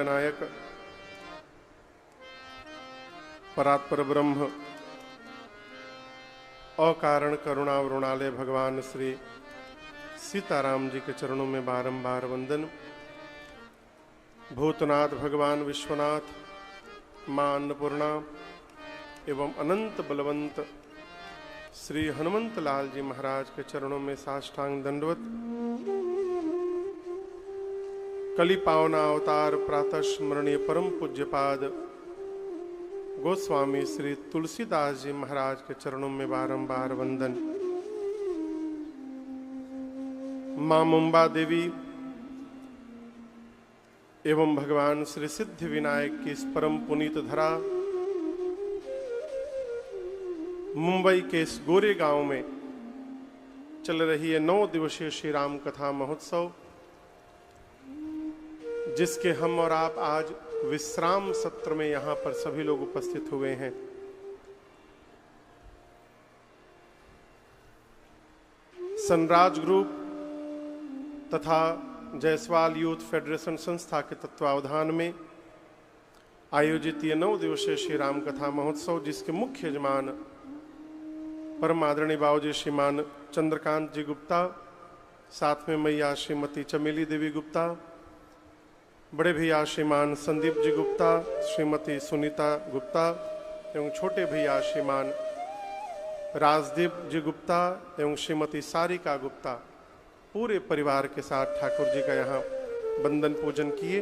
नायक परात्पर ब्रह्म अकारण करुणावरुणालय भगवान श्री सीताराम जी के चरणों में बारंबार वंदन। भूतनाथ भगवान विश्वनाथ, मां अन्नपूर्णा एवं अनंत बलवंत श्री हनुमंत लाल जी महाराज के चरणों में साष्टांग दंडवत। कली पावना अवतार प्रातः स्मरणीय परम पूज्यपाद गोस्वामी श्री तुलसीदास जी महाराज के चरणों में बारंबार वंदन। मां मुंबा देवी एवं भगवान श्री सिद्धि विनायक की इस परम पुनीत धरा मुंबई के इस गोरे गांव में चल रही है 9 दिवसीय श्री राम कथा महोत्सव, जिसके हम और आप आज विश्राम सत्र में यहां पर सभी लोग उपस्थित हुए हैं। सनराज ग्रुप तथा जायसवाल यूथ फेडरेशन संस्था के तत्वावधान में आयोजित ये 9 दिवसीय श्री राम कथा महोत्सव, जिसके मुख्य यजमान परम आदरणीय बाबूजी श्रीमान चंद्रकांत जी गुप्ता, साथ में मैया श्रीमती चमेली देवी गुप्ता, बड़े भैया श्रीमान संदीप जी गुप्ता, श्रीमती सुनीता गुप्ता एवं छोटे भैया श्रीमान राजदीप जी गुप्ता एवं श्रीमती सारिका गुप्ता पूरे परिवार के साथ ठाकुर जी का यहाँ वंदन पूजन किए।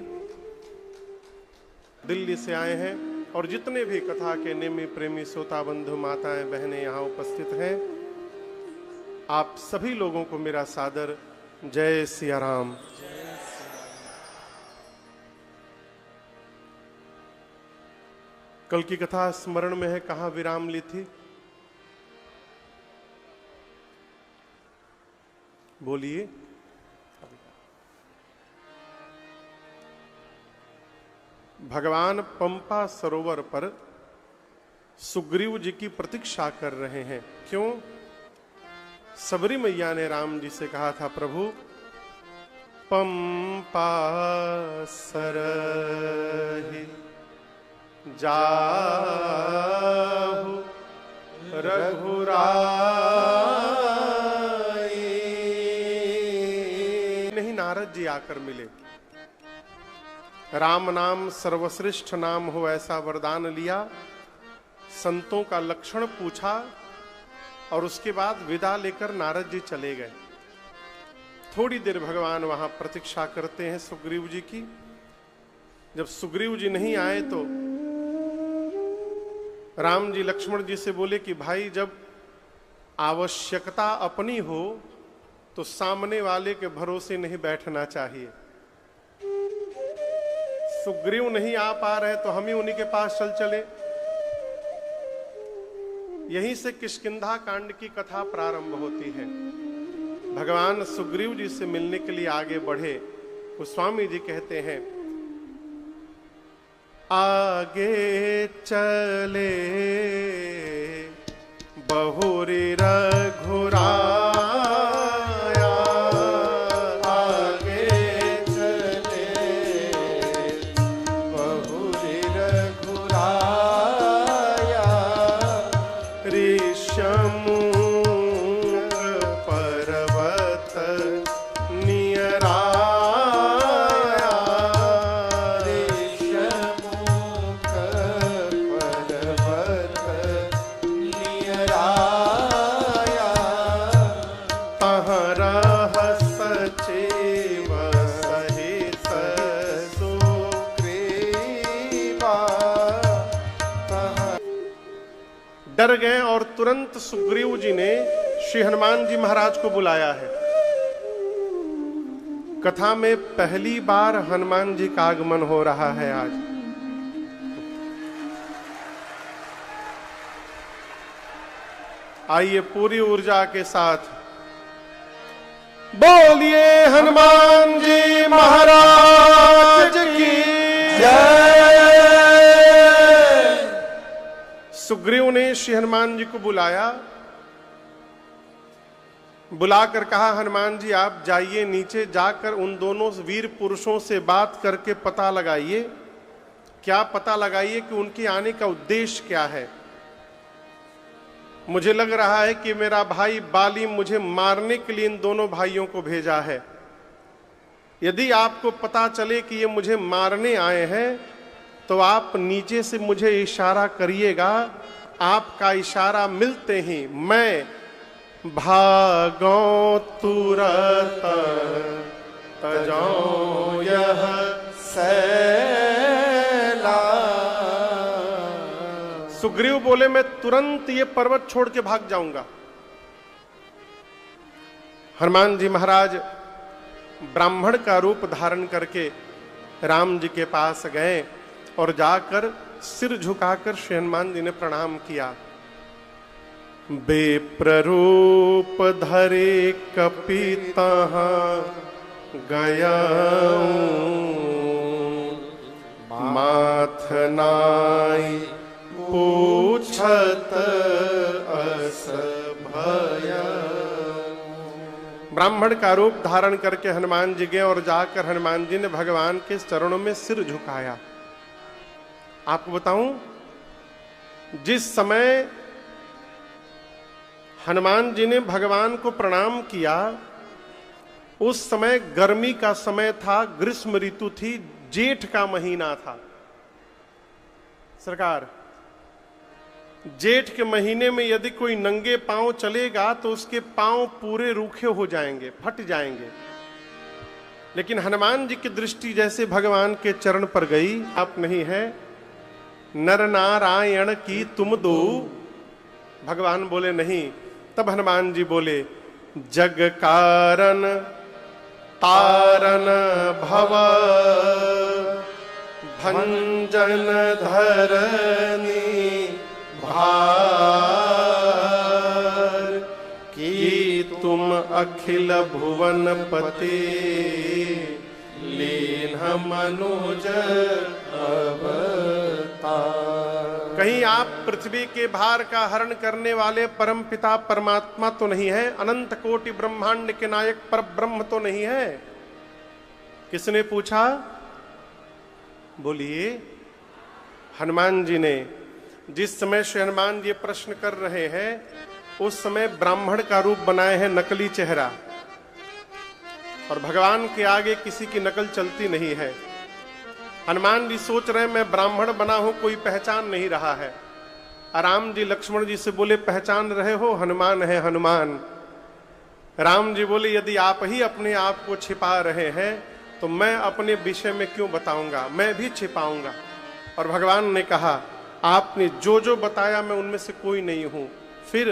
दिल्ली से आए हैं और जितने भी कथा के नेमी प्रेमी श्रोता बंधु माताएं बहनें यहाँ उपस्थित हैं, आप सभी लोगों को मेरा सादर जय सिया राम। कल की कथा स्मरण में है, कहाँ विराम ली थी? बोलिए। भगवान पंपा सरोवर पर सुग्रीव जी की प्रतीक्षा कर रहे हैं। क्यों? सबरी मैया ने राम जी से कहा था, प्रभु पंपा सरहि जाहु रघुराई। नहीं, नारद जी आकर मिले। राम नाम सर्वश्रेष्ठ नाम हो ऐसा वरदान लिया, संतों का लक्षण पूछा और उसके बाद विदा लेकर नारद जी चले गए। थोड़ी देर भगवान वहां प्रतीक्षा करते हैं सुग्रीव जी की। जब सुग्रीव जी नहीं आए तो राम जी लक्ष्मण जी से बोले कि भाई, जब आवश्यकता अपनी हो तो सामने वाले के भरोसे नहीं बैठना चाहिए। सुग्रीव नहीं आ पा रहे तो हम ही उन्हीं के पास चले। यहीं से किष्किंधा कांड की कथा प्रारंभ होती है। भगवान सुग्रीव जी से मिलने के लिए आगे बढ़े। गोस्वामी जी कहते हैं, आगे चले बहुरी रघुराया, आगे चले बहुरी रघुराया, ऋषमुख पर्वत नियरा डर गए और तुरंत सुग्रीव जी ने श्री हनुमान जी महाराज को बुलाया है। कथा में पहली बार हनुमान जी का आगमन हो रहा है आज। आइए पूरी ऊर्जा के साथ बोलिए हनुमान जी महाराज की जय। सुग्रीव ने श्री हनुमान जी को बुलाया बुलाकर कहा, हनुमान जी आप जाइए नीचे, जाकर उन दोनों वीर पुरुषों से बात करके पता लगाइए, क्या पता लगाइए कि उनके आने का उद्देश्य क्या है। मुझे लग रहा है कि मेरा भाई बाली मुझे मारने के लिए इन दोनों भाइयों को भेजा है। यदि आपको पता चले कि ये मुझे मारने आए हैं तो आप नीचे से मुझे इशारा करिएगा। आपका इशारा मिलते ही मैं भागो तुरत तजो यह सैला। सुग्रीव बोले, मैं तुरंत ये पर्वत छोड़ के भाग जाऊंगा। हनुमान जी महाराज ब्राह्मण का रूप धारण करके राम जी के पास गए और जाकर सिर झुकाकर श्री हनुमान जी ने प्रणाम किया। बेप्ररूप धरे कपितः गयाऊं, माथ नाई पूछत अस भया। ब्राह्मण का रूप धारण करके हनुमान जी गए और जाकर हनुमान जी ने भगवान के चरणों में सिर झुकाया। आपको बताऊं, जिस समय हनुमान जी ने भगवान को प्रणाम किया उस समय गर्मी का समय था, ग्रीष्म ऋतु थी, जेठ का महीना था। सरकार, जेठ के महीने में यदि कोई नंगे पांव चलेगा तो उसके पांव पूरे रूखे हो जाएंगे, फट जाएंगे। लेकिन हनुमान जी की दृष्टि जैसे भगवान के चरण पर गई, आप नहीं है नर नारायण की तुम दो। भगवान बोले नहीं। तब हनुमान जी बोले, जग कारण तारन भव भंजन धरनी भार, की तुम अखिल भुवन पति लीन मनुज अवतार। कहीं आप पृथ्वी के भार का हरण करने वाले परम पिता परमात्मा तो नहीं है? अनंत कोटि ब्रह्मांड के नायक पर ब्रह्म तो नहीं है? किसने पूछा? बोलिए। हनुमान जी ने। जिस समय श्री हनुमान जी प्रश्न कर रहे हैं उस समय ब्राह्मण का रूप बनाए हैं, नकली चेहरा, और भगवान के आगे किसी की नकल चलती नहीं है। हनुमान जी सोच रहे हैं मैं ब्राह्मण बना हूं, कोई पहचान नहीं रहा है। राम जी लक्ष्मण जी से बोले, पहचान रहे हो? हनुमान है हनुमान। राम जी बोले, यदि आप ही अपने आप को छिपा रहे हैं तो मैं अपने विषय में क्यों बताऊंगा, मैं भी छिपाऊंगा। और भगवान ने कहा, आपने जो जो बताया मैं उनमें से कोई नहीं हूं। फिर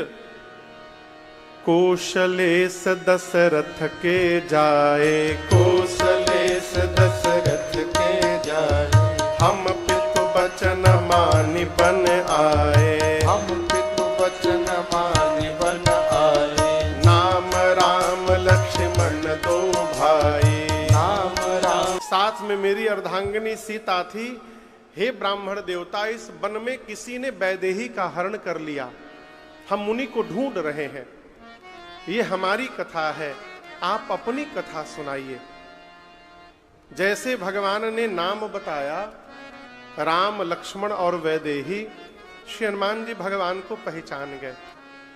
कौशलेश दशरथ के जाए, कौशलेश दशरथ के जाए, हम पितु बचन मानि बन आए, हम पितु बचन मानि बन आए, नाम राम लक्ष्मण दो भाई, नाम राम। साथ में मेरी अर्धांगिनी सीता थी। हे ब्राह्मण देवता, इस वन में किसी ने वैदेही का हरण कर लिया, हम मुनि को ढूंढ रहे हैं। ये हमारी कथा है, आप अपनी कथा सुनाइए। जैसे भगवान ने नाम बताया, राम लक्ष्मण और वैदेही, श्री हनुमान जी भगवान को पहचान गए।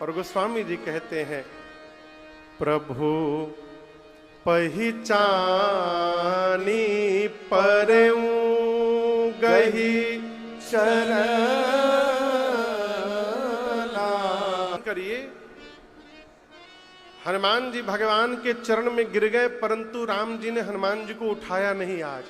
और गोस्वामी जी कहते हैं, प्रभु पहचानी परऊं गही चरना। करिए। हनुमान जी भगवान के चरण में गिर गए, परंतु राम जी ने हनुमान जी को उठाया नहीं। आज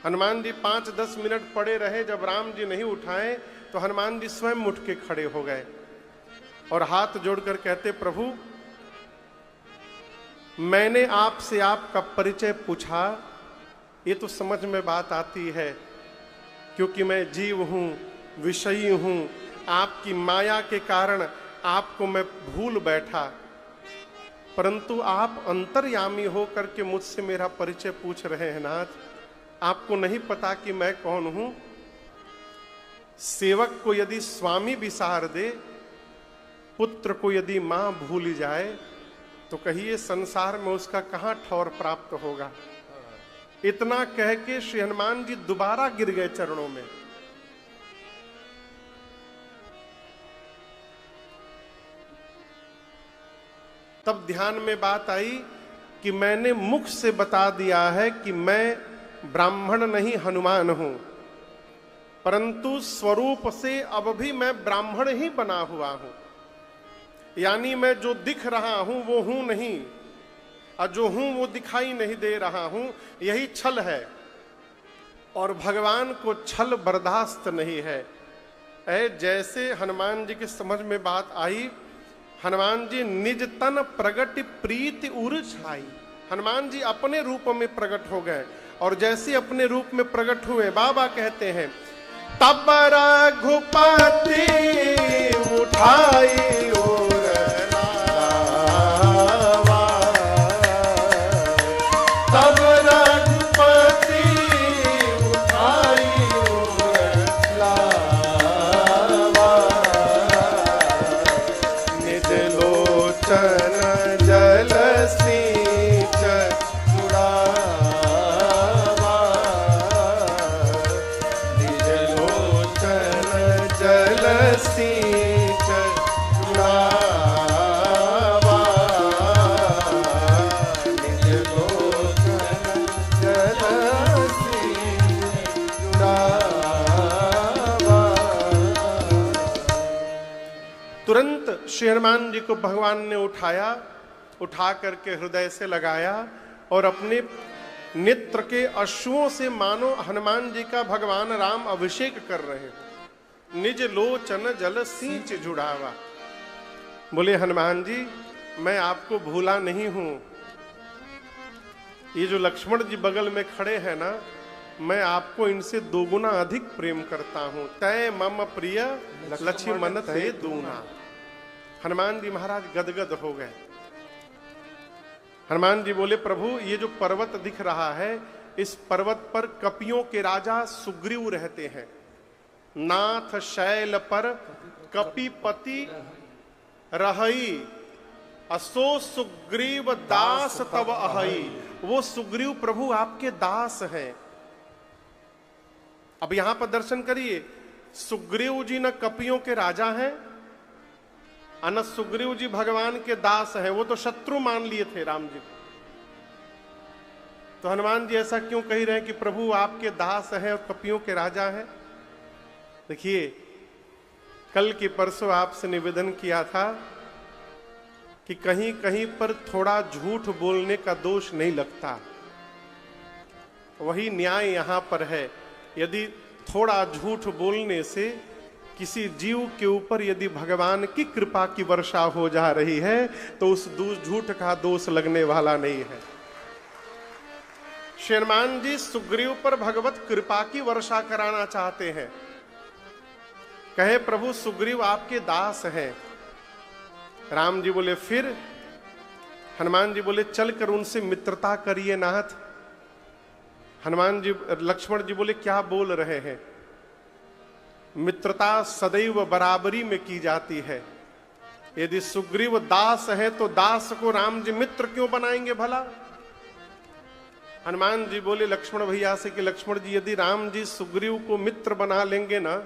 हनुमान जी 5-10 मिनट पड़े रहे। जब राम जी नहीं उठाए तो हनुमान जी स्वयं उठ के खड़े हो गए और हाथ जोड़कर कहते, प्रभु मैंने आपसे आपका परिचय पूछा, ये तो समझ में बात आती है, क्योंकि मैं जीव हूं, विषयी हूं। आपकी माया के कारण आपको मैं भूल बैठा, परंतु आप अंतर्यामी हो करके मुझसे मेरा परिचय पूछ रहे हैं। नाथ, आपको नहीं पता कि मैं कौन हूं? सेवक को यदि स्वामी विसार दे पुत्र को यदि मां भूल जाए तो कहिए संसार में उसका कहां ठौर प्राप्त होगा। इतना कह के श्री हनुमान जी दोबारा गिर गए चरणों में। तब ध्यान में बात आई कि मैंने मुख से बता दिया है कि मैं ब्राह्मण नहीं हनुमान हूं, परंतु स्वरूप से अब भी मैं ब्राह्मण ही बना हुआ हूं। यानी मैं जो दिख रहा हूं वो हूं नहीं, और जो हूं वो दिखाई नहीं दे रहा हूं, यही छल है। और भगवान को छल बर्दाश्त नहीं है। जैसे हनुमान जी की समझ में बात आई, हनुमान जी निज तन प्रगट प्रीति उर छाई। हनुमान जी अपने रूप में प्रकट हो गए, और जैसे अपने रूप में प्रकट हुए, बाबा कहते हैं तब रघुपति उठाई और लावा, तब रघुपति उठाई और लावा, निज लोचन जल सींच जुड़ावा, निज लोचन जल सींच जुड़ावा, निज लोचन जल सींच जुड़ावा। तुरंत श्री हनुमान जी को भगवान ने उठाया, उठा करके हृदय से लगाया, और अपने नेत्र के अश्रुओं से मानो हनुमान जी का भगवान राम अभिषेक कर रहे हैं। निज लोचन जल सींच जुड़ावा। बोले हनुमान जी मैं आपको भूला नहीं हूं। ये जो लक्ष्मण जी बगल में खड़े हैं ना, मैं आपको इनसे दोगुना अधिक प्रेम करता हूं। तय मम प्रिय लक्ष्मण ते दूना। हनुमान जी महाराज गदगद हो गए। हनुमान जी बोले प्रभु ये जो पर्वत दिख रहा है, इस पर्वत पर कपियों के राजा सुग्रीव रहते हैं। नाथ शैल पर कपिपति रहई, असो सुग्रीव दास तब अहई। वो सुग्रीव प्रभु आपके दास हैं। अब यहां पर दर्शन करिए, सुग्रीव जी न कपियों के राजा हैं, अन सुग्रीव जी भगवान के दास हैं। वो तो शत्रु मान लिए थे राम जी। तो हनुमान जी ऐसा क्यों कह रहे हैं कि प्रभु आपके दास हैं और कपियों के राजा हैं? देखिए, कल की परसों आपसे निवेदन किया था कि कहीं कहीं पर थोड़ा झूठ बोलने का दोष नहीं लगता। वही न्याय यहां पर है। यदि थोड़ा झूठ बोलने से किसी जीव के ऊपर यदि भगवान की कृपा की वर्षा हो जा रही है, तो उस झूठ का दोष लगने वाला नहीं है। श्री हनुमान जी सुग्रीव पर भगवत कृपा की वर्षा कराना चाहते हैं। कहे प्रभु सुग्रीव आपके दास हैं। राम जी बोले फिर? हनुमान जी बोले चलकर उनसे मित्रता करिए नाथ। हनुमान जी लक्ष्मण जी बोले क्या बोल रहे हैं? मित्रता सदैव बराबरी में की जाती है। यदि सुग्रीव दास है तो दास को राम जी मित्र क्यों बनाएंगे भला? हनुमान जी बोले लक्ष्मण भैया से कि लक्ष्मण जी यदि राम जी सुग्रीव को मित्र बना लेंगे ना,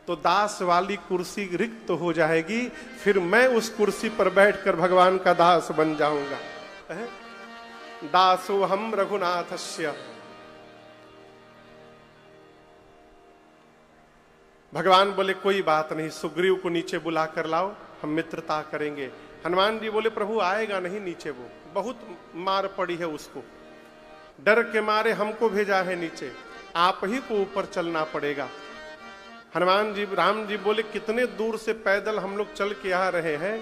तो दास वाली कुर्सी रिक्त हो जाएगी, फिर मैं उस कुर्सी पर बैठकर भगवान का दास बन जाऊंगा। दासो हम रघुनाथस्य। भगवान बोले कोई बात नहीं, सुग्रीव को नीचे बुला कर लाओ, हम मित्रता करेंगे। हनुमान जी बोले प्रभु आएगा नहीं नीचे, वो बहुत मार पड़ी है उसको, डर के मारे हमको भेजा है नीचे, आप ही को ऊपर चलना पड़ेगा। हनुमान जी राम जी बोले कितने दूर से पैदल हम लोग चल के आ रहे हैं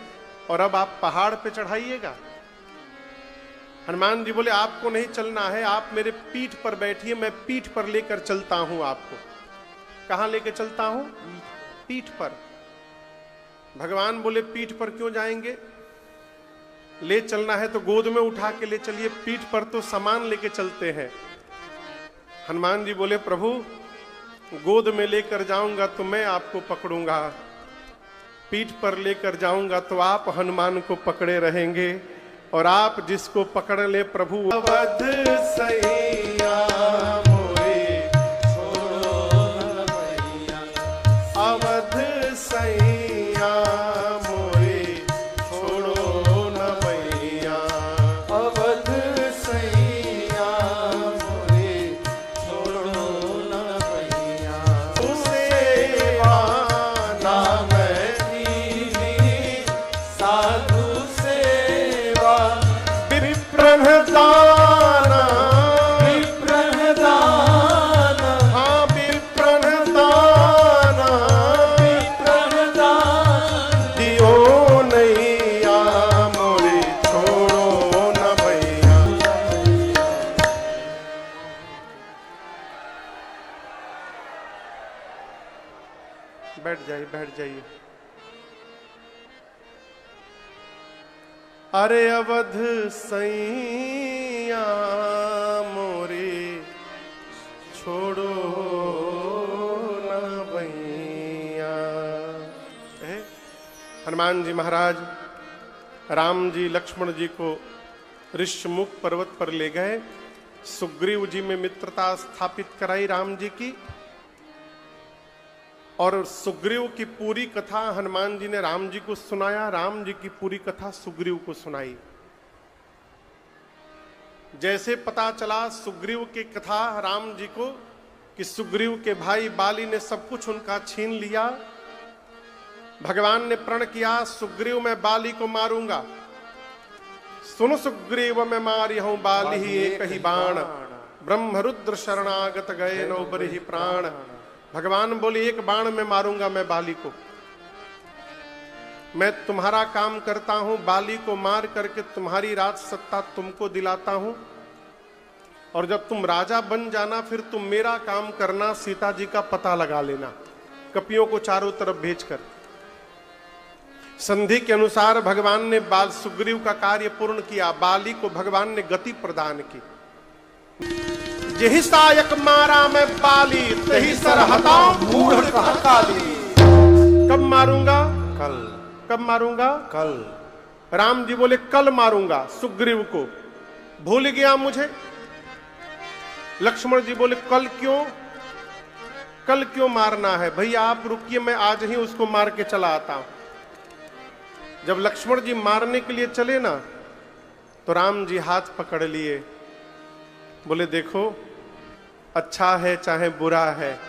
और अब आप पहाड़ पे चढ़ाइएगा। हनुमान जी बोले आपको नहीं चलना है, आप मेरे पीठ पर बैठिए, मैं पीठ पर लेकर चलता हूं आपको। कहां लेकर चलता हूं? पीठ पर। भगवान बोले पीठ पर क्यों जाएंगे? ले चलना है तो गोद में उठा के ले चलिए, पीठ पर तो सामान लेके चलते हैं। हनुमान जी बोले प्रभु गोद में लेकर जाऊंगा तो मैं आपको पकड़ूंगा, पीठ पर लेकर जाऊंगा तो आप हनुमान को पकड़े रहेंगे, और आप जिसको पकड़ ले प्रभु अवध सैया मोरे छोड़ो न भैया, अवध सैया मोरे छोड़ो न भैया, अवध सैया मोरे छोड़ो न भैया, सेवा नाम साधु सेवा विप्रहदाना विप्रहदाना, हाँ विप्रहदाना विप्रहदाना, दियो नैया मोरे छोड़ो न भैया। बैठ जाइए, बैठ जाइए। अरे अवध सैया मोरे छोड़ो न भैया। हनुमान जी महाराज राम जी लक्ष्मण जी को ऋषमुख पर्वत पर ले गए, सुग्रीव जी में मित्रता स्थापित कराई राम जी की, और सुग्रीव की पूरी कथा हनुमान जी ने राम जी को सुनाया, राम जी की पूरी कथा सुग्रीव को सुनाई। जैसे पता चला सुग्रीव की कथा राम जी को कि सुग्रीव के भाई बाली ने सब कुछ उनका छीन लिया, भगवान ने प्रण किया सुग्रीव मैं बाली को मारूंगा, सुन सुग्रीव मैं मारी हूं बाली ही एक ही बाण, ब्रह्म रुद्र शरणागत गए नो बरिहि प्राण। भगवान बोले एक बाण में मारूंगा मैं बाली को, मैं तुम्हारा काम करता हूं, बाली को मार करके तुम्हारी राज सत्ता तुमको दिलाता हूं, और जब तुम राजा बन जाना फिर तुम मेरा काम करना, सीता जी का पता लगा लेना, कपियों को चारों तरफ भेजकर। संधि के अनुसार भगवान ने बाल सुग्रीव का कार्य पूर्ण किया, बाली को भगवान ने गति प्रदान की। यही सायक मारा मैं बाली, तही सर हटाऊं मूढ़ काली। कब मारूंगा? कल। कब मारूंगा? कल। राम जी बोले कल मारूंगा सुग्रीव को, भूल गया मुझे। लक्ष्मण जी बोले कल क्यों? कल क्यों मारना है? भैया आप रुकिए, मैं आज ही उसको मार के चला आता हूं। जब लक्ष्मण जी मारने के लिए चले ना, तो राम जी हाथ पकड़ लिए, बोले देखो अच्छा है चाहे बुरा है,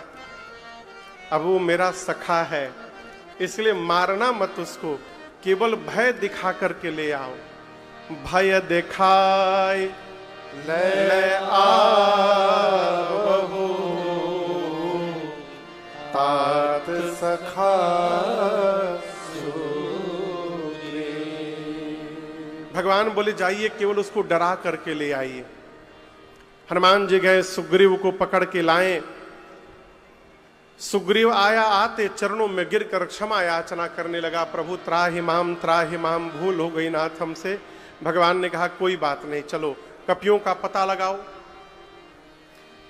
अब वो मेरा सखा है, इसलिए मारना मत उसको, केवल भय दिखा करके ले आओ। भय दिखाए ले आवहु, तात सखा भगवान बोले जाइए केवल उसको डरा करके ले आइए। हनुमान जी गए, सुग्रीव को पकड़ के लाए। सुग्रीव आया, आते चरणों में गिरकर क्षमा याचना करने लगा, प्रभु त्राहि माम, भूल हो गई नाथ हमसे। भगवान ने कहा कोई बात नहीं, चलो कपियों का पता लगाओ।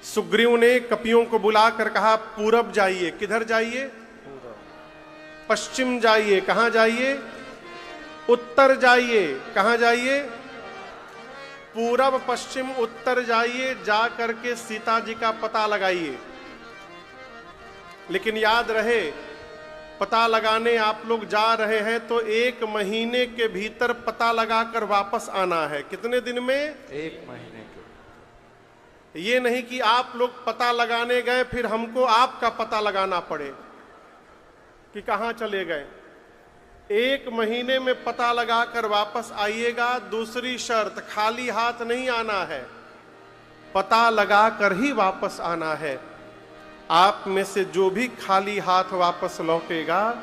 सुग्रीव ने कपियों को बुलाकर कहा पूरब जाइए। किधर जाइए? पश्चिम जाइए। कहां जाइए? उत्तर जाइए। कहां जाइए? पूरब पश्चिम उत्तर जाइए, जा करके सीता जी का पता लगाइए। लेकिन याद रहे पता लगाने आप लोग जा रहे हैं तो 1 महीने के भीतर पता लगाकर वापस आना है। कितने दिन में? 1 महीने के। ये नहीं कि आप लोग पता लगाने गए फिर हमको आपका पता लगाना पड़े कि कहां चले गए। 1 महीने में पता लगाकर वापस आइएगा। दूसरी शर्त, खाली हाथ नहीं आना है, पता लगाकर ही वापस आना है। आप में से जो भी खाली हाथ वापस लौटेगा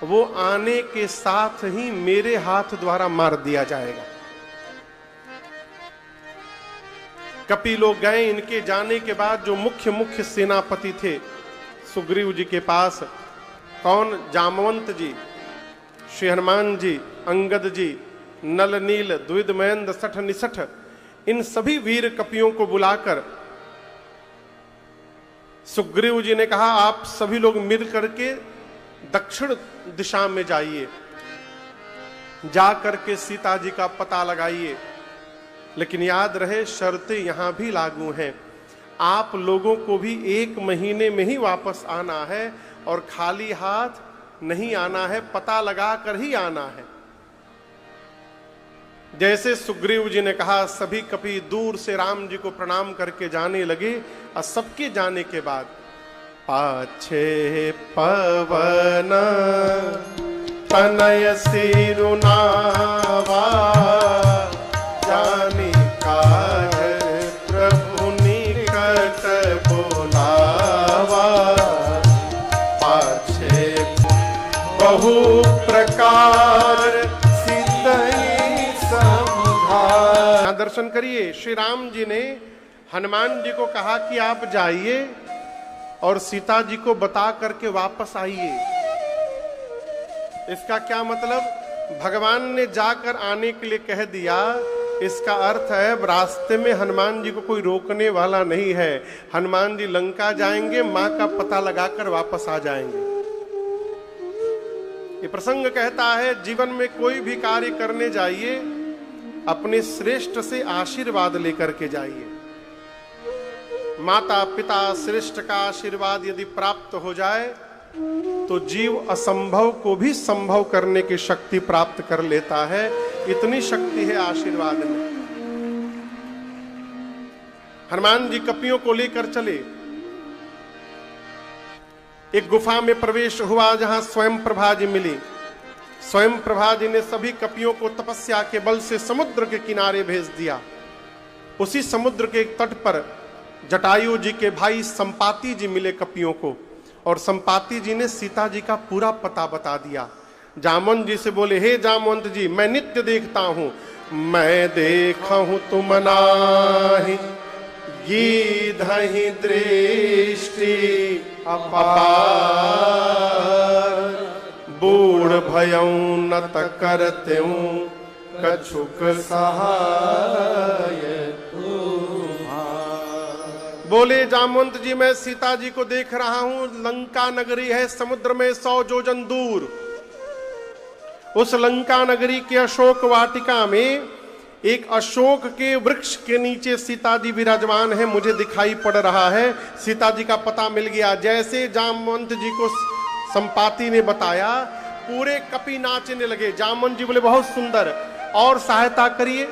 वो आने के साथ ही मेरे हाथ द्वारा मार दिया जाएगा। कपि लोग गए। इनके जाने के बाद जो मुख्य सेनापति थे सुग्रीव जी के पास, कौन? जामवंत जी, श्री हनुमान जी, अंगद जी, नल नील, द्विविद महेंद्र, सठ निसठ, इन सभी वीर कपियों को बुलाकर सुग्रीव जी ने कहा आप सभी लोग मिल करके दक्षिण दिशा में जाइए, जा करके सीता जी का पता लगाइए। लेकिन याद रहे शर्तें यहां भी लागू हैं। आप लोगों को भी 1 महीने में ही वापस आना है और खाली हाथ नहीं आना है, पता लगा कर ही आना है। जैसे सुग्रीव जी ने कहा, सभी कपि दूर से राम जी को प्रणाम करके जाने लगे और सबके जाने के बाद पाछे पवन तनय सिरुनावा जानी काज प्रभु निकट बोलावा। पाछे बहु प्रकार सिद्धि समझा। दर्शन करिए, श्री राम जी ने हनुमान जी को कहा कि आप जाइए और सीता जी को बता करके वापस आइए। इसका क्या मतलब? भगवान ने जाकर आने के लिए कह दिया। इसका अर्थ है रास्ते में हनुमान जी को कोई रोकने वाला नहीं है। हनुमान जी लंका जाएंगे, मां का पता लगाकर वापस आ जाएंगे। ये प्रसंग कहता है जीवन में कोई भी कार्य करने जाइए, अपने श्रेष्ठ से आशीर्वाद लेकर के जाइए। माता पिता श्रेष्ठ का आशीर्वाद यदि प्राप्त हो जाए तो जीव असंभव को भी संभव करने की शक्ति प्राप्त कर लेता है। इतनी शक्ति है आशीर्वाद में। हनुमान जी कपियों को लेकर चले। एक गुफा में प्रवेश हुआ जहां स्वयं प्रभा जी मिली। स्वयं प्रभा जी ने सभी कपियों को तपस्या के बल से समुद्र के किनारे भेज दिया। उसी समुद्र के तट पर जटायु जी के भाई संपाति जी मिले कपियों को, और संपाति जी ने सीता जी का पूरा पता बता दिया। जामवंत जी से बोले, हे जामवंत जी, मैं नित्य देखता हूं, मैं देखा हूं तुम नाही गीधहि दृष्टि अपार। बूढ़ भयऊ नत करतेऊ कछुक सहाय। बोले जामवंत जी, मैं सीता जी को देख रहा हूं। लंका नगरी है समुद्र में 100 योजन दूर। उस लंका नगरी के अशोक वाटिका में एक अशोक के वृक्ष के नीचे सीता जी विराजमान है, मुझे दिखाई पड़ रहा है। सीता जी का पता मिल गया। जैसे जामवंत जी को संपाति ने बताया, पूरे कपि नाचने लगे। जामवंत जी बोले, बहुत सुंदर, और सहायता करिए।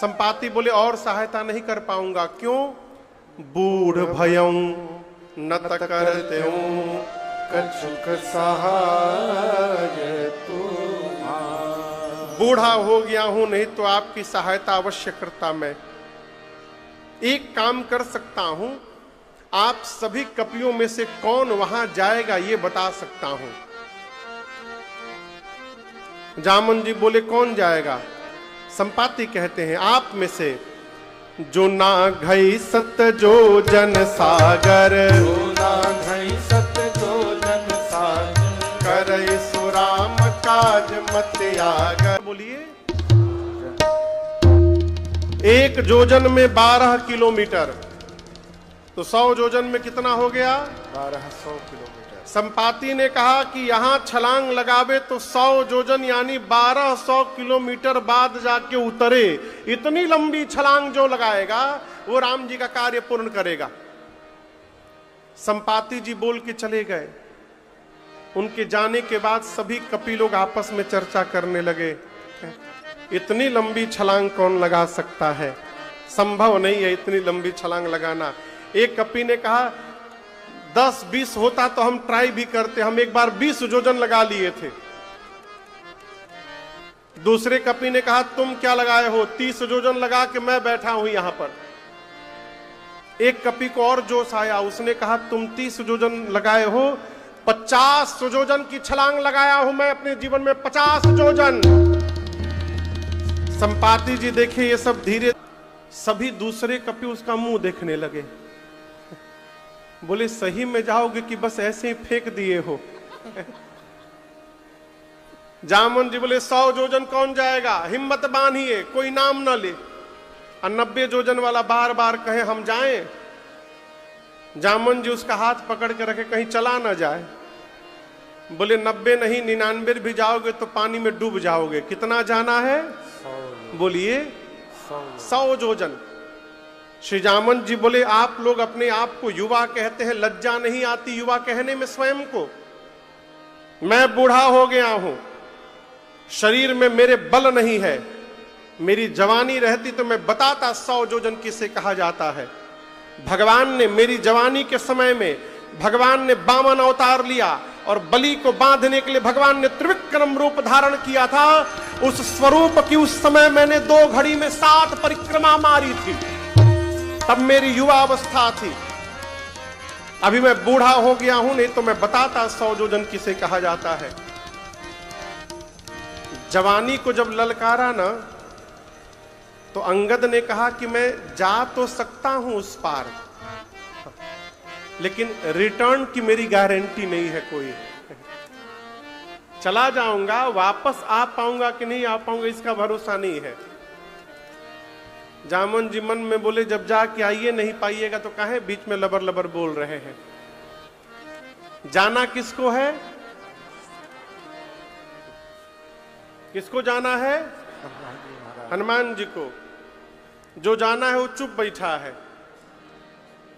संपाति बोले, और सहायता नहीं कर पाऊंगा। क्यों? बूढ़ भयऊ नत करतेऊ कछुक सहाय तुम्हार। बूढ़ा हो गया हूं, नहीं तो आपकी सहायता अवश्य करता। मैं एक काम कर सकता हूं, आप सभी कपियों में से कौन वहां जाएगा ये बता सकता हूं। जामवंत जी बोले, कौन जाएगा? संपाति कहते हैं, आप में से जो ना घई सत जो जन सागर, जो ना घई सत जो जन सागर, करे सुराम काज मत आगर। बोलिए, 1 जोजन में 12 किलोमीटर, तो 100 जोजन में कितना हो गया? 1200 किलोमीटर। संपाति ने कहा कि यहां छलांग लगावे तो 100 जोजन यानी 1200 किलोमीटर बाद जाके उतरे। इतनी लंबी छलांग जो लगाएगा वो राम जी का कार्य पूर्ण करेगा। संपाति जी बोल के चले गए। उनके जाने के बाद सभी कपि लोग आपस में चर्चा करने लगे, इतनी लंबी छलांग कौन लगा सकता है? संभव नहीं है इतनी लंबी छलांग लगाना। एक कपि ने कहा 10-20 होता तो हम ट्राई भी करते, हम एक बार 20 जोजन लगा लिए थे। दूसरे कपि ने कहा, तुम क्या लगाए हो? 30 जोजन लगा के मैं बैठा हूं यहां पर। एक कपि को और जोश आया, उसने कहा, तुम 30 जोजन लगाए हो, 50 जोजन की छलांग लगाया हूं मैं अपने जीवन में, 50 जोजन। संपाति जी देखे ये सब, धीरे सभी दूसरे कपि उसका मुंह देखने लगे। बोले, सही में जाओगे कि बस ऐसे ही फेंक दिए हो? जामवंत जी बोले, 100 जोजन कौन जाएगा? हिम्मत बांधिए, कोई नाम ना ले। 90 जोजन वाला बार बार कहे हम जाएं। जामवंत जी उसका हाथ पकड़ के रखे, कहीं चला ना जाए। बोले 90 नहीं 99 भी जाओगे तो पानी में डूब जाओगे। कितना जाना है? 100 बोलिए 100 जोजन। श्री जामवंत जी बोले आप लोग अपने आप को युवा कहते हैं, लज्जा नहीं आती युवा कहने में स्वयं को? मैं बूढ़ा हो गया हूं, शरीर में मेरे बल नहीं है, मेरी जवानी रहती तो मैं बताता 100 जोजन किसे कहा जाता है। भगवान ने मेरी जवानी के समय में भगवान ने वामन अवतार लिया और बलि को बांधने के लिए भगवान ने त्रिविक्रम रूप धारण किया था। उस स्वरूप की उस समय मैंने 2 घड़ी में 7 परिक्रमा मारी थी, तब मेरी युवा अवस्था थी। अभी मैं बूढ़ा हो गया हूं, नहीं तो मैं बताता 100 जोजन किसे कहा जाता है। जवानी को जब ललकारा ना तो अंगद ने कहा कि मैं जा तो सकता हूं उस पार, लेकिन रिटर्न की मेरी गारंटी नहीं है कोई। चला जाऊंगा, वापस आ पाऊंगा कि नहीं आ पाऊंगा इसका भरोसा नहीं है। जामवंत जी मन में बोले जब जाके आइए नहीं पाइएगा तो काहे बीच में लबर लबर बोल रहे हैं। जाना किसको है? किसको जाना है? हनुमान जी को। जो जाना है वो चुप बैठा है,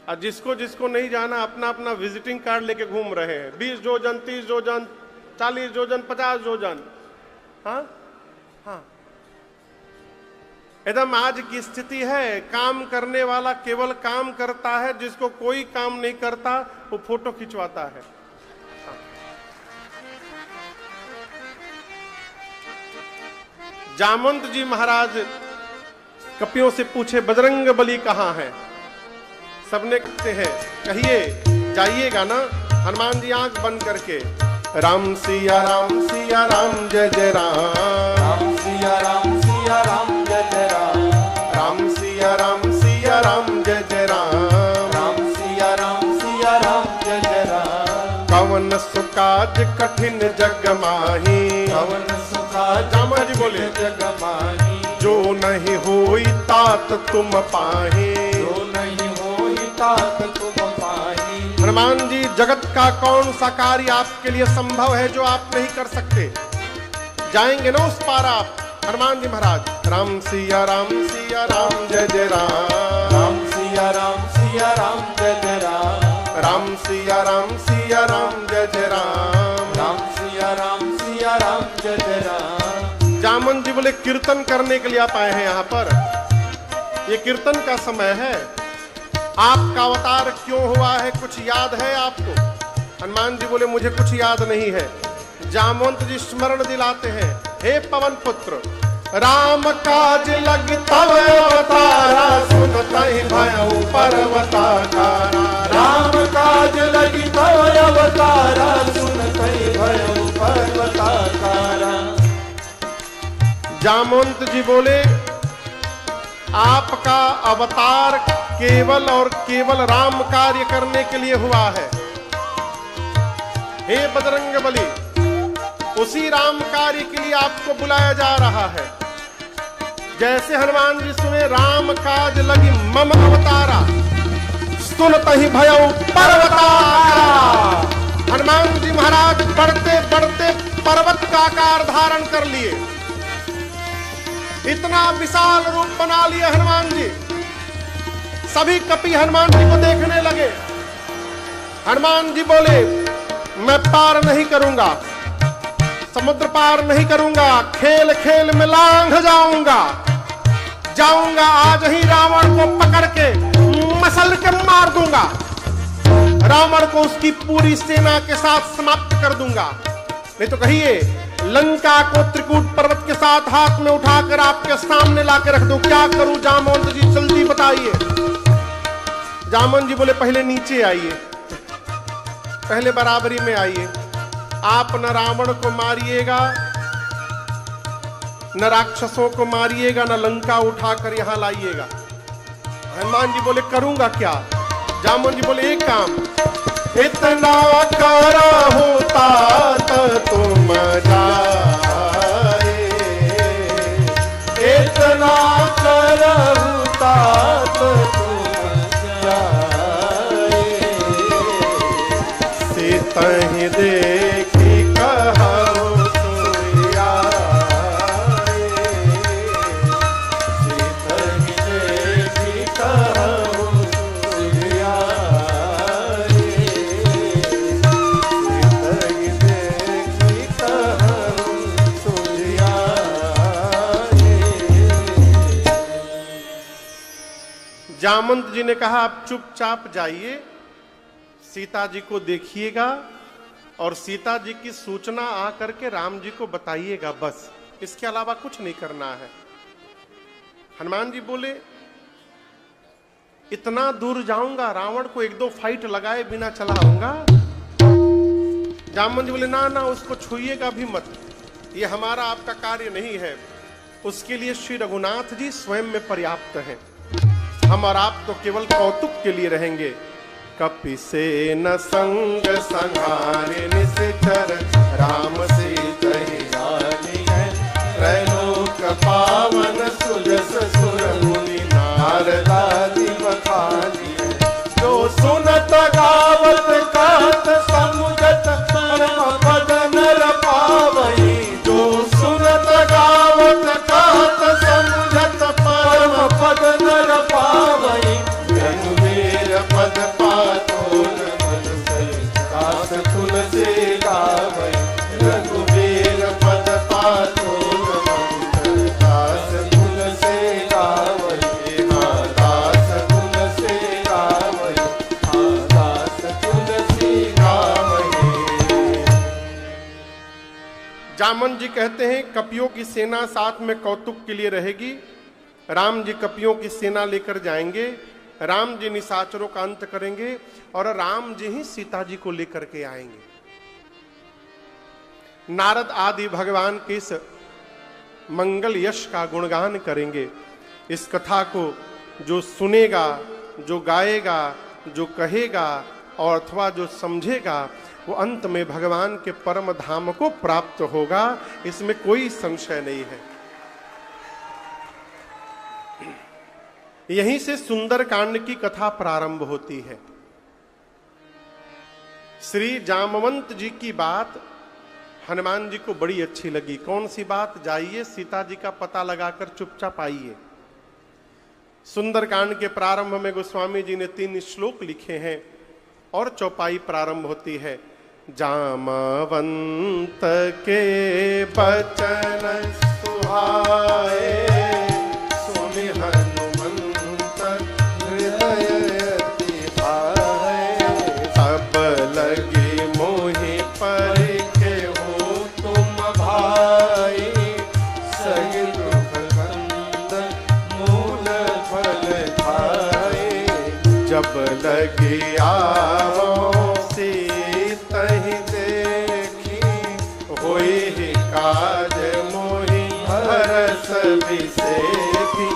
और जिसको जिसको नहीं जाना अपना अपना विजिटिंग कार्ड लेके घूम रहे हैं। 20 जोजन, 30 जोजन, 40 जोजन, 50 जोजन। हाँ हाँ, एकदम आज की स्थिति है। काम करने वाला केवल काम करता है, जिसको कोई काम नहीं करता वो फोटो खिंचवाता है। जामवंत जी महाराज कपियों से पूछे बजरंग बली कहाँ है? सबने कहते हैं कहिए जाइएगा ना। हनुमान जी आंख बंद करके राम सिया राम जय जय राम, राम सिया राम जय जय राम, राम सिया राम जय जय राम, राम सिया राम जय जय राम। कवन सुकाज कठिन जग माही, कवन सुकाज जामवंत जी बोले जग माही, जो नहीं होई तात तुम पाही, जो नहीं होई तात तुम पाही। हनुमान जी जगत का कौन सा कार्य आपके लिए संभव है जो आप नहीं कर सकते? जाएंगे ना उस पार आप। हनुमान जी महाराज राम सिया राम जय जय राम, राम सिया राम जय जय राम, राम सिया राम जय जय राम, राम सिया राम जय जय राम। जामवंत जी बोले कीर्तन करने के लिए आप आए हैं यहाँ पर, ये कीर्तन का समय है। आपका अवतार क्यों हुआ है कुछ याद है आपको? हनुमान जी बोले मुझे कुछ याद नहीं है। जामवंत जी स्मरण दिलाते हैं, हे पवन पुत्र राम काज लग तव अवतारा, सुनतहि भयउ पर्वताकारा, राम काज लगी तव अवतारा, सुनतहि भयउ पर्वताकारा। जामवंत जी बोले आपका अवतार केवल और केवल राम कार्य करने के लिए हुआ है। हे बजरंग बली, उसी राम कार्य के लिए आपको बुलाया जा रहा है। जैसे हनुमान जी सुने राम काज लगी मम अवतारा, सुनतहि भयउ पर्वताकारा। हनुमान जी महाराज बढ़ते बढ़ते पर्वत का आकार धारण कर लिए। इतना विशाल रूप बना लिया हनुमान जी। सभी कपि हनुमान जी को देखने लगे। हनुमान जी बोले मैं पार नहीं करूंगा, समुद्र पार नहीं करूंगा, खेल खेल में लांघ जाऊंगा आज ही रावण को पकड़ के मसल के मार दूंगा, रावण को उसकी पूरी सेना के साथ समाप्त कर दूंगा। नहीं तो कहिए लंका को त्रिकूट पर्वत के साथ हाथ में उठाकर आपके सामने लाके रख दूं, क्या करूं जामवंत जी जल्दी बताइए। जामवंत जी बोले पहले नीचे आइए, पहले बराबरी में आइए। आप न रावण को मारिएगा, न राक्षसों को मारिएगा, न लंका उठाकर यहां लाइएगा। हनुमान जी बोले करूंगा क्या? जामवंत जी बोले एक काम, इतना करहु तात तुम जाए, इतना करहु तात तुम जाए, सीतहि देखी जामवंत जी ने कहा आप चुपचाप जाइए, सीता जी को देखिएगा और सीता जी की सूचना आकर के राम जी को बताइएगा, बस इसके अलावा कुछ नहीं करना है। हनुमान जी बोले इतना दूर जाऊंगा, रावण को एक दो फाइट लगाए बिना चला आऊंगा। जामवंत जी बोले ना ना, उसको छूइएगा भी मत, ये हमारा आपका कार्य नहीं है, उसके लिए श्री रघुनाथ जी स्वयं में पर्याप्त हैं। हम और आप तो केवल कौतुक के लिए रहेंगे। कपि से न संग संहारे निश्चर, राम सीता ही जानी है, त्रैलोक पावन सुजस सुर मुनि नारदादि बखानी है। जो सुनत गावत कहत समुझत परम पद नर पावई, जो सुनत गावत कहत समुझत परम पद नर पावई, रघुवीर पद पातो मन दास तुलसी गावई, रघुवीर पद पातो मन दास तुलसी गावई, हाँ दास तुलसी गावई, हाँ दास तुलसी गावई। जामवंत जी कहते हैं कपियों की सेना साथ में कौतुक के लिए रहेगी। राम जी कपियों की सेना लेकर जाएंगे, राम जी निशाचरों का अंत करेंगे और राम जी ही सीता जी को लेकर के आएंगे। नारद आदि भगवान के इस मंगल यश का गुणगान करेंगे। इस कथा को जो सुनेगा, जो गाएगा, जो कहेगा और अथवा जो समझेगा, वो अंत में भगवान के परम धाम को प्राप्त होगा, इसमें कोई संशय नहीं है। यहीं से सुंदर कांड की कथा प्रारंभ होती है। श्री जामवंत जी की बात हनुमान जी को बड़ी अच्छी लगी। कौन सी बात? जाइए सीता जी का पता लगाकर चुपचाप आइए। सुंदर कांड के प्रारंभ में गोस्वामी जी ने 3 श्लोक लिखे हैं और चौपाई प्रारंभ होती है। जामवंत के बचन सुहाए, सुनि हनुमंत हृदय अति भाए, सब लगे मोहि परिखे हो तुम भाई, सही दुख कंद मूल फल खाए, जब लगे आवो सीतहि देखी, होई ही काज मोहि हरस विसेखी,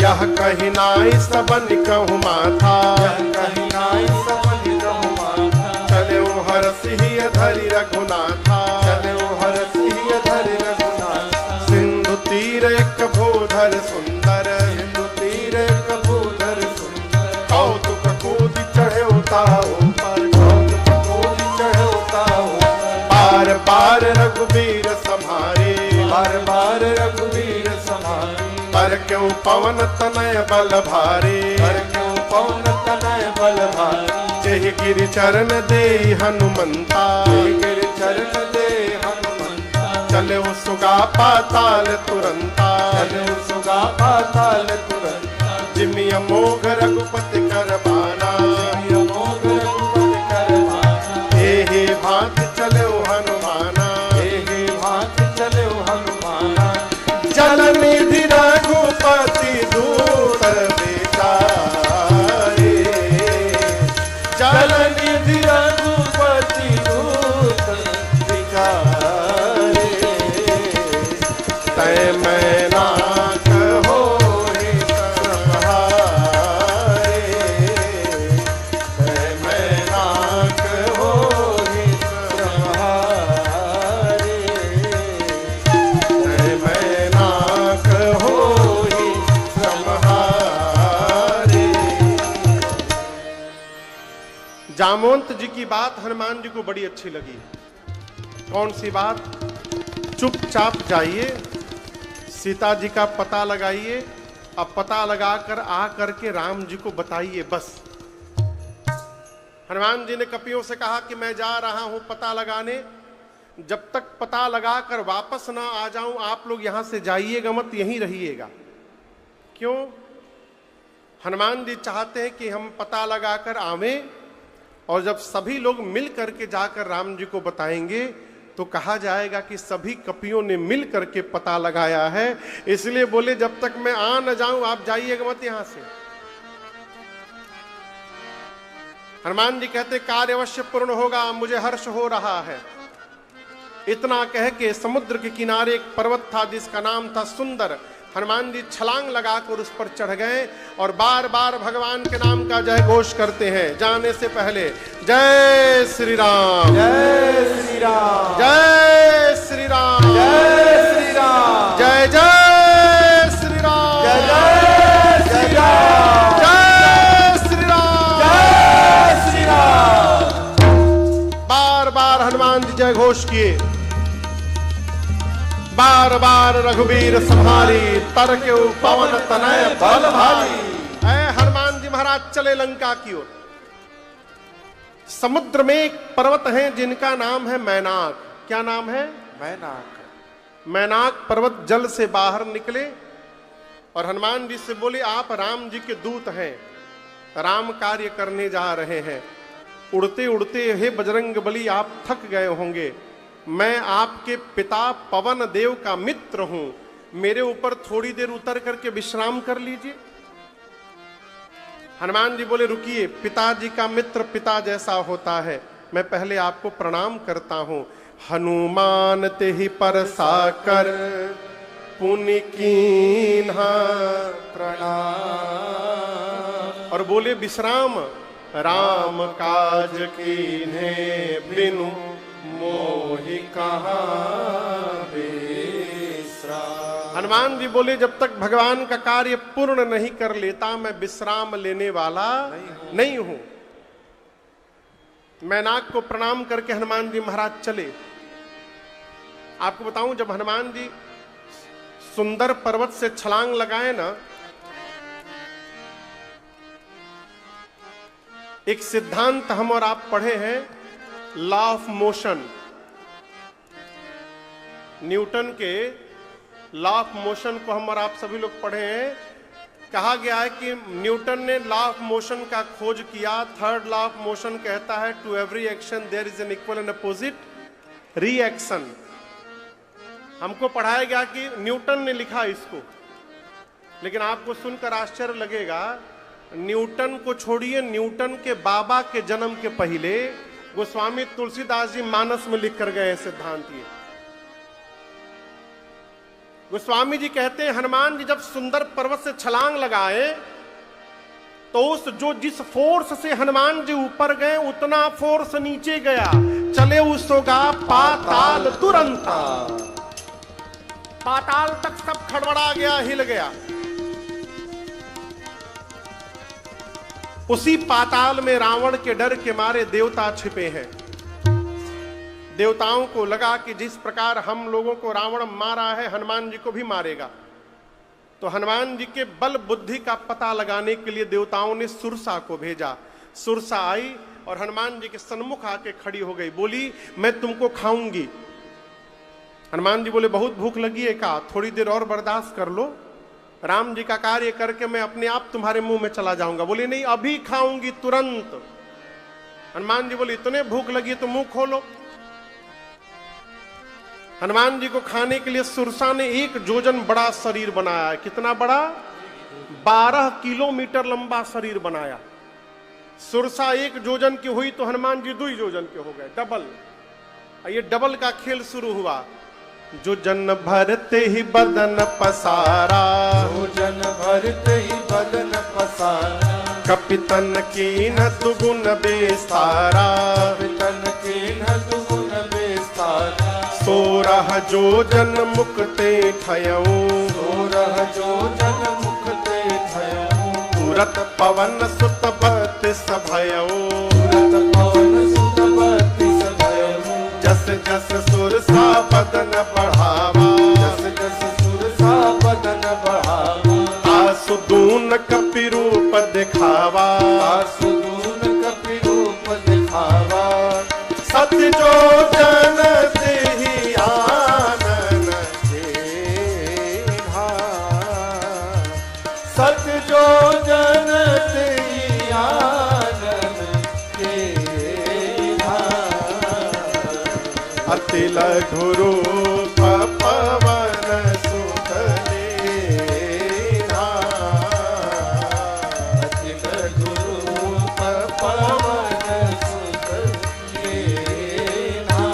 यह कही नाई सबन कहूँ माथा, यह कही नाई सबन कहूँ माथा, चले हरस ही धरि रघुनाथा, चले हरस ही धरि रघुनाथा, सिंधु तीर एक भूधर सुंदर, सिंधु तीर एक भूधर सुंदर, कौतुक कूदि चढ़े उताओ पर, कौतुक कूदि चढ़े उताओ, बार बार रघुबीर सम्हारे, बार बार रघुबीर सम्हारे, पर क्यों पवन तनय बल भारे, पर क्यों पवन तनय बल भारे, जेहि गिरि चरण दे हनुमंता, जेहि गिरि चरण दे हनुमंता, चले सुगा पाताल तुरंता, चले सुगा पाताल तुरंता, जिमि अमोघ रघुपति कर बाना, जिमि अमोघ रघुपति कर बाना, एहि भांति चले हनुमाना, एहि भांति चले हनुमाना, जल निधि रघुपति दूत बिचारे, जल निधि रघुपति दूत बिचारे, तय मैं नाथ होहि संहारे, तय मैं नाथ होहि संहारे, तय मैं नाथ होहि संहारे। जामवंत जी की बात हनुमान जी को बड़ी अच्छी लगी। कौन सी बात? चुपचाप जाइए, सीता जी का पता लगाइए, अब पता लगाकर आ करके राम जी को बताइए, बस। हनुमान जी ने कपियों से कहा कि मैं जा रहा हूं पता लगाने, जब तक पता लगाकर वापस ना आ जाऊं आप लोग यहां से जाइएगा मत, यहीं रहिएगा। क्यों? हनुमान जी चाहते हैं कि हम पता लगाकर आवें, और जब सभी लोग मिल करके जाकर राम जी को बताएंगे तो कहा जाएगा कि सभी कपियों ने मिल करके पता लगाया है। इसलिए बोले जब तक मैं आ न जाऊं आप जाइएगा मत यहां से। हनुमान जी कहते कार्य अवश्य पूर्ण होगा, मुझे हर्ष हो रहा है। इतना कह के समुद्र के किनारे एक पर्वत था जिसका नाम था सुंदर। हनुमान जी छलांग लगाकर उस पर चढ़ गए और बार बार भगवान के नाम का जय घोष करते हैं। जाने से पहले जय श्री राम, जय श्री राम, जय श्री राम, जय श्री राम, जय जय श्री राम, जय जय श्री राम, जय श्री राम, जय श्री राम। बार बार हनुमान जी जय घोष किए। बार बार रघुवीर संहारी, तरके पवन तनय बल भारी। हनुमान जी महाराज चले लंका की ओर। समुद्र में एक पर्वत है जिनका नाम है मैनाक। क्या नाम है? मैनाक। मैनाक पर्वत जल से बाहर निकले और हनुमान जी से बोले आप राम जी के दूत हैं, राम कार्य करने जा रहे हैं। उड़ते उड़ते हे बजरंग बली आप थक गए होंगे, मैं आपके पिता पवन देव का मित्र हूं, मेरे ऊपर थोड़ी देर उतर करके विश्राम कर लीजिए। हनुमान जी बोले रुकिए, पिताजी का मित्र पिता जैसा होता है, मैं पहले आपको प्रणाम करता हूं। हनुमान ते ही परसाकर पुनि कीन्हा प्रणाम। और बोले विश्राम राम काज कीन्हे बिनु मोहि कहाँ विश्राम। हनुमान जी बोले जब तक भगवान का कार्य पूर्ण नहीं कर लेता मैं विश्राम लेने वाला नहीं हूं। मैनाक को प्रणाम करके हनुमान जी महाराज चले। आपको बताऊं जब हनुमान जी सुंदर पर्वत से छलांग लगाए ना, एक सिद्धांत हम और आप पढ़े हैं, लॉ ऑफ मोशन। न्यूटन के लॉ ऑफ मोशन को हम और आप सभी लोग पढ़े हैं। कहा गया है कि न्यूटन ने लॉ ऑफ मोशन का खोज किया। थर्ड लॉ ऑफ मोशन कहता है to every action there is an equal and opposite reaction. हमको पढ़ाया गया कि न्यूटन ने लिखा इसको, लेकिन आपको सुनकर आश्चर्य लगेगा, न्यूटन को छोड़िए, न्यूटन के बाबा के जन्म के पहले गोस्वामी तुलसीदास जी मानस में लिख कर गए सिद्धांत। ये गोस्वामी जी कहते हैं हनुमान जी जब सुंदर पर्वत से छलांग लगाए तो उस जिस फोर्स से हनुमान जी ऊपर गए उतना फोर्स नीचे गया। चले उसोगा पाताल तुरंत, पाताल तक सब खड़बड़ा गया, हिल गया। उसी पाताल में रावण के डर के मारे देवता छिपे हैं। देवताओं को लगा कि जिस प्रकार हम लोगों को रावण मारा है हनुमान जी को भी मारेगा, तो हनुमान जी के बल बुद्धि का पता लगाने के लिए देवताओं ने सुरसा को भेजा। सुरसा आई और हनुमान जी के सन्मुख आके खड़ी हो गई, बोली मैं तुमको खाऊंगी। हनुमान जी बोले बहुत भूख लगी है, का थोड़ी देर और बर्दाश्त कर लो, राम जी का कार्य करके मैं अपने आप तुम्हारे मुंह में चला जाऊंगा। बोले नहीं अभी खाऊंगी तुरंत। हनुमान जी बोले इतने भूख लगी तो मुंह खोलो। हनुमान जी को खाने के लिए सुरसा ने 1 जोजन बड़ा शरीर बनाया। कितना बड़ा? 12 किलोमीटर लंबा शरीर बनाया। सुरसा 1 जोजन की हुई तो हनुमान जी 2 जोजन के हो गए, डबल। ये डबल का खेल शुरू हुआ। जो जन भरते ही बदन पसारा, जो जन भरते ही बदन पसारा, कपितन की न दुगुन बेसारा, कपितन की न दुगुन बेसारा। 16 जो जन मुक्ते ठयऊ, 16 जो जन मुक्ते ठयऊ। तुरत पवन सुत बत्तीस भयऊ, तुरत पवन सुत बत्तीस भयऊ। जस जस सुरसा बदन बढ़ावा, जस जस सुरसा बदन बढ़ावा। आसुदून कपि रूप दिखावा, आसुदून कपि रूप दिखावा। सत्य जो जन तेहि आनन जेहा, सत्य जो जन अति लघु रूप पवन सुत लीन्हा। अति लघु रूप पवन सुत लीन्हा।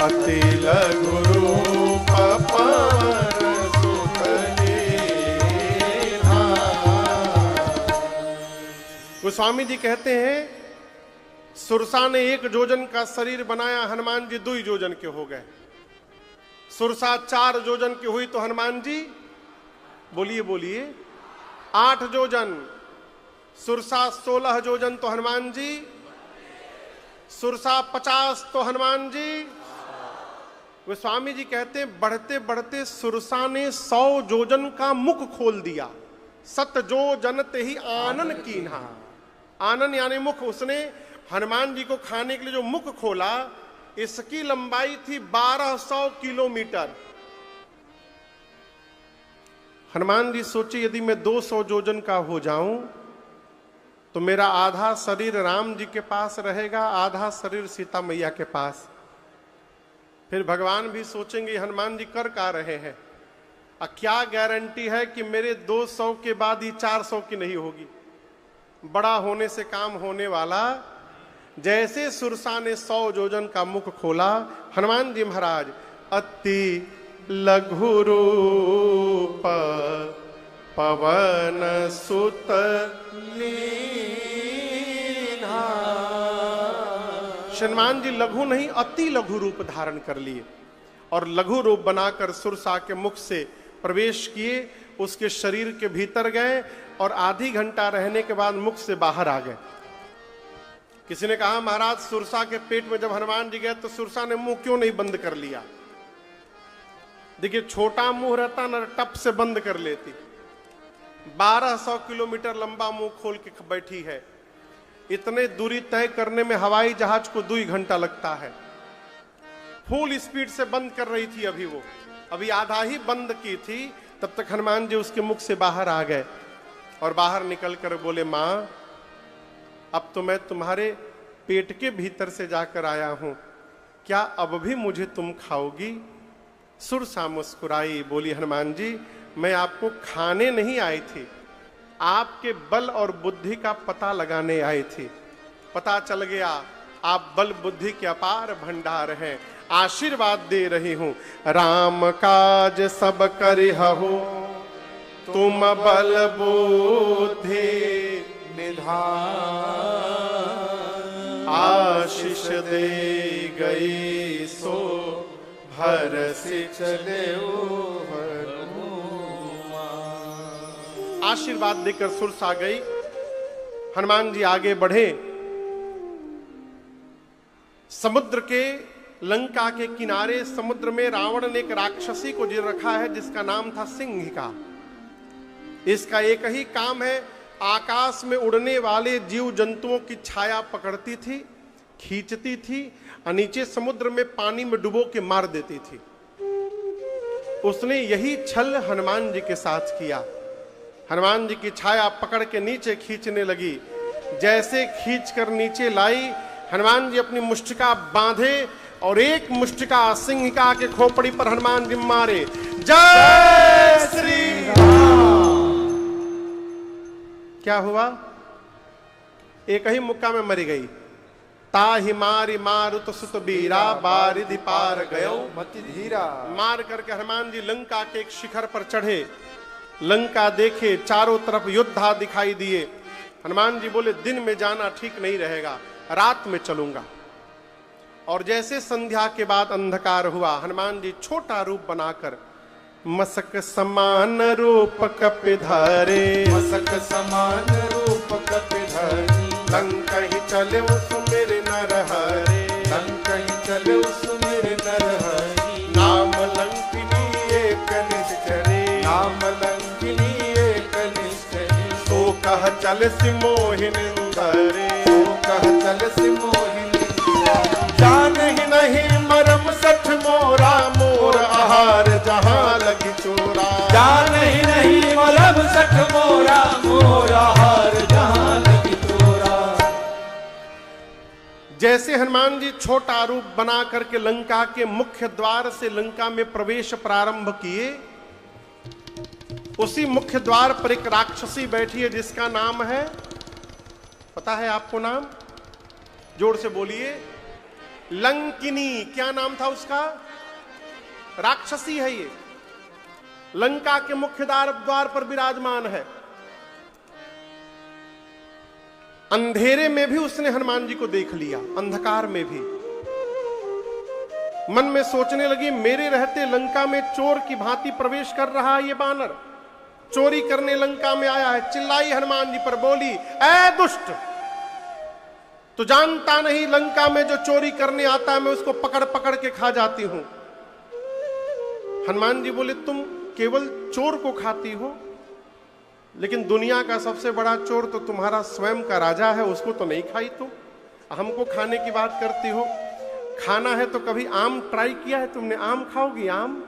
अति लघु रूप पवन सुत लीन्हा। गोस्वामी जी कहते हैं सुरसा ने 1 योजन का शरीर बनाया, हनुमान जी 2 योजन के हो गए। सुरसा 4 योजन की हुई तो हनुमान जी बोलिए बोलिए 8 योजन। सुरसा 16 योजन तो हनुमान जी, सुरसा 50 तो हनुमान जी। वे स्वामी जी कहते हैं बढ़ते बढ़ते सुरसा ने 100 योजन का मुख खोल दिया। 7 योजन ते ही आनन कीन्हा। आनन यानी मुख। उसने हनुमान जी को खाने के लिए जो मुख खोला, इसकी लंबाई थी 1200 किलोमीटर। हनुमान जी सोचे यदि मैं 200 योजन का हो जाऊं तो मेरा आधा शरीर राम जी के पास रहेगा, आधा शरीर सीता मैया के पास। फिर भगवान भी सोचेंगे हनुमान जी कर का रहे हैं, क्या गारंटी है कि मेरे 200 के बाद ही 400 की नहीं होगी। बड़ा होने से काम होने वाला। जैसे सुरसा ने 100 योजन का मुख खोला, हनुमान जी महाराज अति लघु रूप पवन सुत लीन्हा। हनुमान जी लघु नहीं अति लघु रूप धारण कर लिए और लघु रूप बनाकर सुरसा के मुख से प्रवेश किए, उसके शरीर के भीतर गए और आधी घंटा रहने के बाद मुख से बाहर आ गए। किसी ने कहा महाराज सुरसा के पेट में जब हनुमान जी गए तो सुरसा ने मुंह क्यों नहीं बंद कर लिया? देखिए छोटा मुंह रहता ना, टप से बंद कर लेती। 1200 किलोमीटर लंबा मुंह खोल के बैठी है। इतने दूरी तय करने में हवाई जहाज को 2 घंटा लगता है। फुल स्पीड से बंद कर रही थी अभी वो, अभी आधा ही बंद की थी, तब तक हनुमान जी उसके मुख से बाहर आ गए और बाहर निकलकर बोले मां अब तो मैं तुम्हारे पेट के भीतर से जाकर आया हूं, क्या अब भी मुझे तुम खाओगी? सुरसा मुस्कुराई, बोली हनुमान जी मैं आपको खाने नहीं आई थी, आपके बल और बुद्धि का पता लगाने आई थी। पता चल गया आप बल बुद्धि के अपार भंडार हैं, आशीर्वाद दे रही हूं। राम काज सब करिहु तुम बल बुद्धि निधान। आशीष दे गई सो भरसि चले आशीर्वाद देकर सुरसा गई। हनुमान जी आगे बढ़े। समुद्र के लंका के किनारे समुद्र में रावण ने एक राक्षसी को जिन रखा है जिसका नाम था सिंहिका। इसका एक ही काम है, आकाश में उड़ने वाले जीव जंतुओं की छाया पकड़ती थी, खींचती थी और नीचे समुद्र में पानी में डुबो के मार देती थी। उसने यही छल हनुमान जी के साथ किया। हनुमान जी की छाया पकड़ के नीचे खींचने लगी। जैसे खींचकर नीचे लाई, हनुमान जी अपनी मुष्टिका बांधे और एक मुष्टिका सिंहिका के खोपड़ी पर हनुमान जी मारे। जय श्री राम। क्या हुआ? एक ही मुक्का में मरी गई। ताहि मारी मारुत सुत बीरा बारिधि पार गयो मति धीरा। मार करके हनुमान जी लंका के एक शिखर पर चढ़े। लंका देखे, चारों तरफ योद्धा दिखाई दिए। हनुमान जी बोले दिन में जाना ठीक नहीं रहेगा, रात में चलूंगा। और जैसे संध्या के बाद अंधकार हुआ, हनुमान जी छोटा रूप बनाकर मसक समान रूप कपिधारे, मसक समान रूप कपिधारी। लंका ही चले सुमिर नरहरे, लंका ही चले सुमिर नरहरि। नाम लंकिनी एक निश्चरे, नाम लंकिनी एक निश्चरी। तो कह चल सिमोहिनिंदरे, तो कह चल सिमोहिनी। जान ही नहीं मरम सठ मोरा, मोर आहार जहां लगी चोरा। जान ही नहीं मलम सठ मोरा, मोरा हार जहां लगी तोरा। जैसे हनुमान जी छोटा रूप बना करके लंका के मुख्य द्वार से लंका में प्रवेश प्रारंभ किए, उसी मुख्य द्वार पर एक राक्षसी बैठी है जिसका नाम है, पता है आपको नाम? जोर से बोलिए। लंकिनी। क्या नाम था उसका? राक्षसी है ये, लंका के मुख्य द्वार पर विराजमान है। अंधेरे में भी उसने हनुमान जी को देख लिया, अंधकार में भी। मन में सोचने लगी, मेरे रहते लंका में चोर की भांति प्रवेश कर रहा है ये बानर, चोरी करने लंका में आया है। चिल्लाई हनुमान जी पर, बोली, ऐ दुष्ट, तो जानता नहीं लंका में जो चोरी करने आता है मैं उसको पकड़ पकड़ के खा जाती हूं। हनुमान जी बोले, तुम केवल चोर को खाती हो, लेकिन दुनिया का सबसे बड़ा चोर तो तुम्हारा स्वयं का राजा है, उसको तो नहीं खाई तुम, हमको खाने की बात करती हो। खाना है तो कभी आम ट्राई किया है तुमने? आम खाओगी? आम?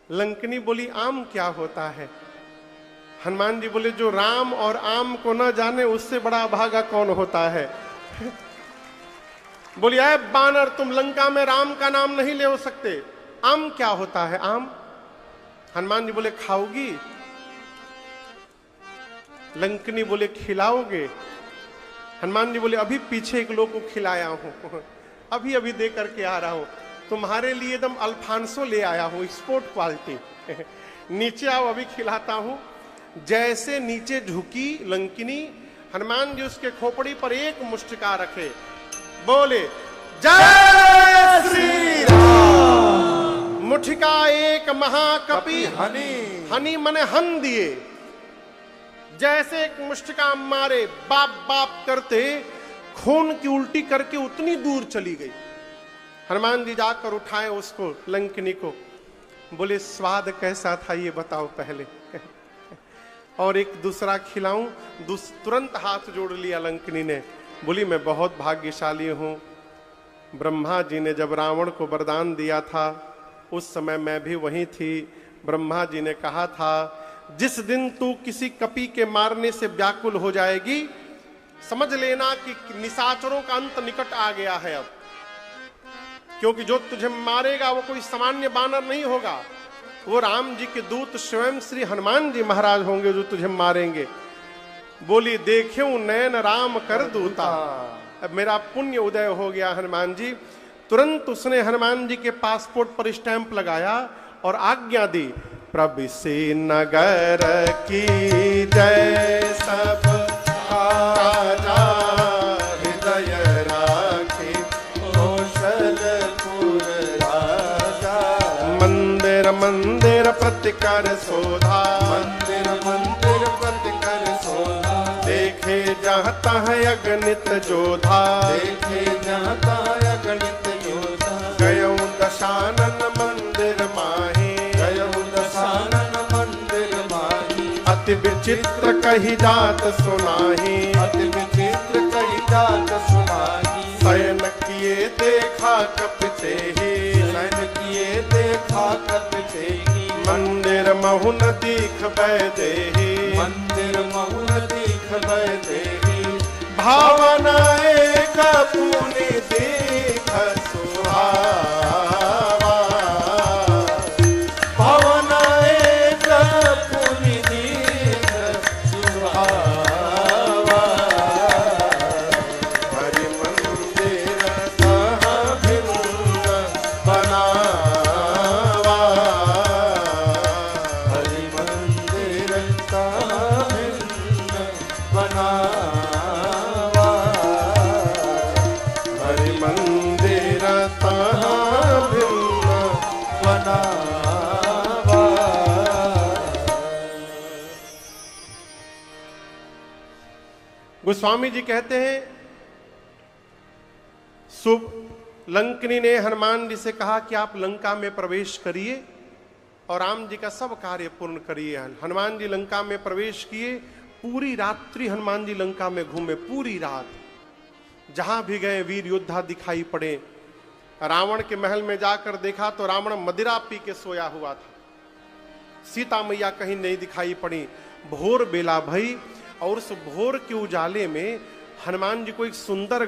लंकनी बोली, आम क्या होता है? हनुमान जी बोले, जो राम और आम को न जाने उससे बड़ा अभागा कौन होता है। बोली, अरे बानर, तुम लंका में राम का नाम नहीं ले हो सकते, आम क्या होता है? आम? हनुमान जी बोले, खाओगी? लंकनी बोले, खिलाओगे? हनुमान जी बोले, अभी पीछे एक लोग को खिलाया हूं, अभी अभी दे करके आ रहा हूं, तुम्हारे लिए एकदम अल्फांसो ले आया हूं, एक्सपोर्ट क्वालिटी। नीचे आओ, अभी खिलाता हूं। जैसे नीचे झुकी लंकिनी, हनुमान जी उसके खोपड़ी पर एक मुष्टिका रखे, बोले, जय श्री राम। मुठिका एक महाकपि हनी मने हन दिए। जैसे एक मुष्टिका मारे, बाप बाप करते खून की उल्टी करके उतनी दूर चली गई। हनुमान जी जाकर उठाए उसको, लंकिनी को, बोले, स्वाद कैसा था ये बताओ पहले, और एक दूसरा खिलाऊं? तुरंत हाथ जोड़ लिया लंकिनी ने, बोली, मैं बहुत भाग्यशाली हूं। ब्रह्मा जी ने जब रावण को वरदान दिया था उस समय मैं भी वहीं थी। ब्रह्मा जी ने कहा था, जिस दिन तू किसी कपि के मारने से व्याकुल हो जाएगी, समझ लेना कि निशाचरों का अंत निकट आ गया है अब, क्योंकि जो तुझे मारेगा वो कोई सामान्य बानर नहीं होगा, वो राम जी के दूत स्वयं श्री हनुमान जी महाराज होंगे जो तुझे मारेंगे। बोली, देख्यूं नयन राम कर दूता, अब मेरा पुण्य उदय हो गया हनुमान जी। तुरंत उसने हनुमान जी के पासपोर्ट पर स्टैंप लगाया और आज्ञा दी, प्रविशि नगर की जय, सब राजा हृदय राखी, कौशलपुर राजा। मंदिर मंदिर प्रतिकर शोधा, मंदिर मंदिर प्रतिकर शोधा। देखे जहाँ तहाँ अगणित जोधा, देखे जहाँ तहाँ अगणित जोधा। गयो दशानन मंदिर माही, गयो दशानन मंदिर माही। अति विचित्र कही जात सुनाही, अति विचित्र कही जात सुनाही। शयन किए देखा कपिते ही, शयन किए देखा कपिते ही। मंदिर महुन दीख बैदेही, मंदिर महुन दीख बैदेही। भावना एक पुनि दीख सुहावा, भावना एक पुनि दीख सुहावा। हरि मंदिर कहाँ भिन्न बनावा, हरि मंदिर कहाँ भिन्न बनावा। हरि मंदिर कहाँ भिन्न बनावा। गोस्वामी जी कहते हैं, शुभ लंकिनी ने हनुमान जी से कहा कि आप लंका में प्रवेश करिए और राम जी का सब कार्य पूर्ण करिए। हनुमान जी लंका में प्रवेश किए। पूरी रात्रि हनुमान जी लंका में घूमे, पूरी रात जहां भी गए वीर योद्धा दिखाई पड़े। रावण के महल में जाकर देखा तो रावण मदिरा पी के सोया हुआ था, सीता मैया कहीं नहीं दिखाई पड़ी। भोर बेला भई और उस भोर के उजाले में हनुमान जी को एक सुंदर